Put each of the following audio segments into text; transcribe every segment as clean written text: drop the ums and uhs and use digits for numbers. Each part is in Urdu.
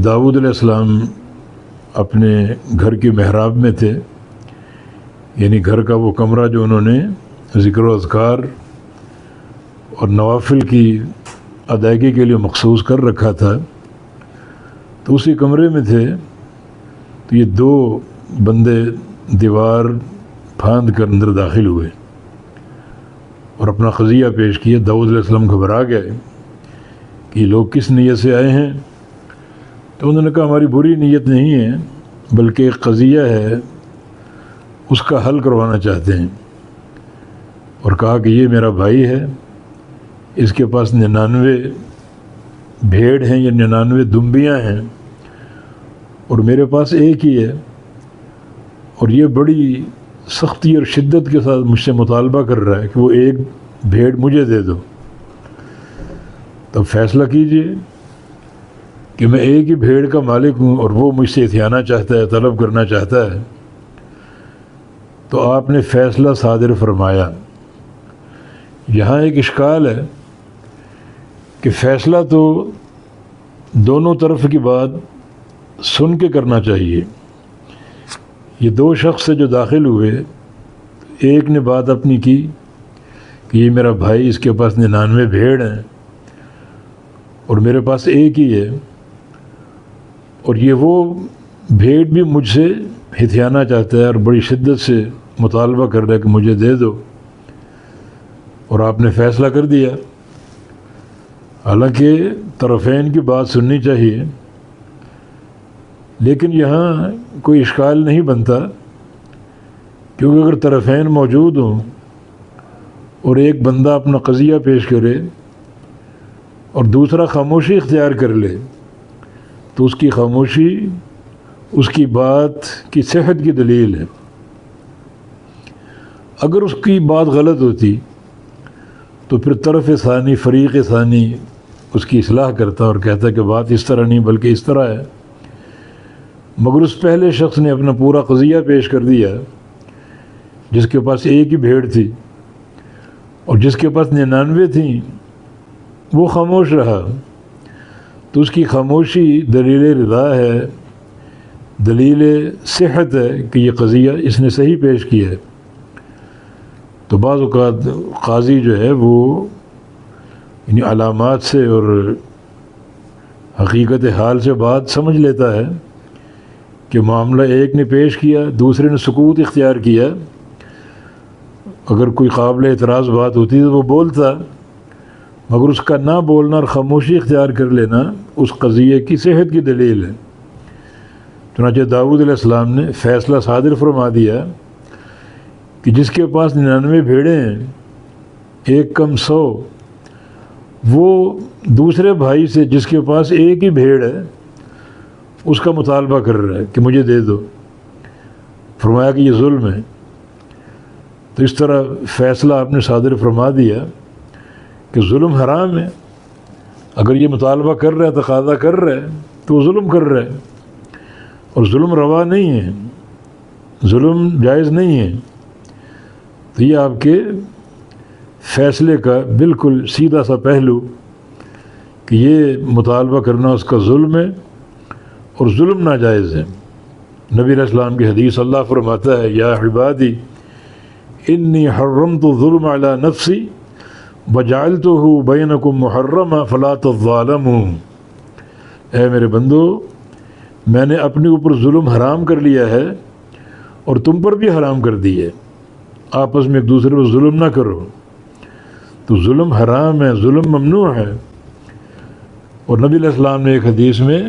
داؤد علیہ السلام اپنے گھر کے محراب میں تھے، یعنی گھر کا وہ کمرہ جو انہوں نے ذکر و اذکار اور نوافل کی ادائیگی کے لیے مخصوص کر رکھا تھا، تو اسی کمرے میں تھے تو یہ دو بندے دیوار پھاند کر اندر داخل ہوئے اور اپنا قضیہ پیش کیا۔ داؤد علیہ السلام گھبرا گئے کہ یہ لوگ کس نیت سے آئے ہیں، تو انہوں نے کہا ہماری بری نیت نہیں ہے بلکہ ایک قضیہ ہے، اس کا حل کروانا چاہتے ہیں، اور کہا کہ یہ میرا بھائی ہے، اس کے پاس 99 بھیڑ ہیں یا 99 دمبیاں ہیں اور میرے پاس ایک ہی ہے، اور یہ بڑی سختی اور شدت کے ساتھ مجھ سے مطالبہ کر رہا ہے کہ وہ ایک بھیڑ مجھے دے دو، تب فیصلہ کیجئے کہ میں ایک ہی بھیڑ کا مالک ہوں اور وہ مجھ سے اتیانا چاہتا ہے، طلب کرنا چاہتا ہے۔ تو آپ نے فیصلہ صادر فرمایا۔ یہاں ایک اشکال ہے کہ فیصلہ تو دونوں طرف کی بات سن کے کرنا چاہیے۔ یہ دو شخص سے جو داخل ہوئے، ایک نے بات اپنی کی کہ یہ میرا بھائی، اس کے پاس 99 بھیڑ ہیں اور میرے پاس ایک ہی ہے، اور یہ وہ بھیڑ بھی مجھ سے ہتھیانا چاہتا ہے اور بڑی شدت سے مطالبہ کر رہا ہے کہ مجھے دے دو، اور آپ نے فیصلہ کر دیا۔ حالانکہ طرفین کی بات سننی چاہیے، لیکن یہاں کوئی اشکال نہیں بنتا، کیونکہ اگر طرفین موجود ہوں اور ایک بندہ اپنا قضیہ پیش کرے اور دوسرا خاموشی اختیار کر لے، تو اس کی خاموشی اس کی بات کی صحت کی دلیل ہے۔ اگر اس کی بات غلط ہوتی تو پھر طرف ثانی، فریق ثانی اس کی اصلاح کرتا اور کہتا کہ بات اس طرح نہیں بلکہ اس طرح ہے، مگر اس پہلے شخص نے اپنا پورا قضیہ پیش کر دیا جس کے پاس ایک ہی بھیڑ تھی، اور جس کے پاس 99 تھیں وہ خاموش رہا، تو اس کی خاموشی دلیل رضا ہے، دلیل صحت ہے کہ یہ قضیہ اس نے صحیح پیش کیا ہے۔ تو بعض اوقات قاضی جو ہے وہ یعنی علامات سے اور حقیقت حال سے بات سمجھ لیتا ہے کہ معاملہ ایک نے پیش کیا، دوسرے نے سکوت اختیار کیا، اگر کوئی قابل اعتراض بات ہوتی تو وہ بولتا، مگر اس کا نہ بولنا اور خاموشی اختیار کر لینا اس قضیے کی صحت کی دلیل ہے۔ چنانچہ داؤد علیہ السلام نے فیصلہ صادر فرما دیا کہ جس کے پاس 99 بھیڑیں ہیں، ایک کم 100، وہ دوسرے بھائی سے جس کے پاس ایک ہی بھیڑ ہے اس کا مطالبہ کر رہا ہے کہ مجھے دے دو۔ فرمایا کہ یہ ظلم ہے۔ تو اس طرح فیصلہ آپ نے صادر فرما دیا کہ ظلم حرام ہے۔ اگر یہ مطالبہ کر رہا ہے، تقاضا کر رہا ہے، تو وہ ظلم کر رہا ہے، اور ظلم روا نہیں ہے، ظلم جائز نہیں ہے۔ تو یہ آپ کے فیصلے کا بالکل سیدھا سا پہلو کہ یہ مطالبہ کرنا اس کا ظلم ہے اور ظلم ناجائز ہے۔ نبی علیہ السلام کی حدیث اللہ فرماتا ہے، یا عبادی انی حرمت الظلم علی نفسی وجعلتہ بینکم محرما فلا تظالموا۔ اے میرے بندو، میں نے اپنے اوپر ظلم حرام کر لیا ہے اور تم پر بھی حرام کر دی ہے، آپس میں ایک دوسرے پر ظلم نہ کرو۔ تو ظلم حرام ہے، ظلم ممنوع ہے۔ اور نبی علیہ السلام نے ایک حدیث میں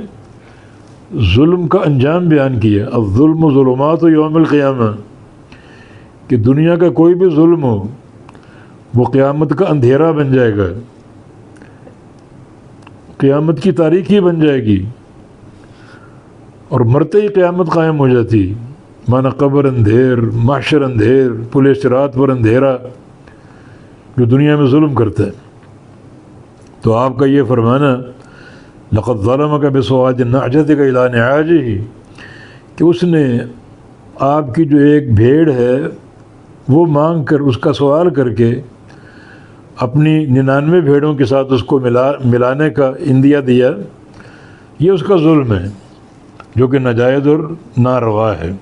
ظلم کا انجام بیان کیا، الظلم ظلمات یوم القیامہ، کہ دنیا کا کوئی بھی ظلم ہو وہ قیامت کا اندھیرا بن جائے گا، قیامت کی تاریکی بن جائے گی، اور مرتے ہی قیامت قائم ہو جاتی، مانا قبر اندھیر، محشر اندھیر، پل صراط پر اندھیرا جو دنیا میں ظلم کرتا ہے۔ تو آپ کا یہ فرمانا لقد ظلمک بسواد نعجتک الی نعاجہ، کہ اس نے آپ کی جو ایک بھیڑ ہے وہ مانگ کر، اس کا سوال کر کے اپنی 99 بھیڑوں کے ساتھ اس کو ملانے کا اندیہ دیا، یہ اس کا ظلم ہے جو کہ ناجائز اور ناروا ہے۔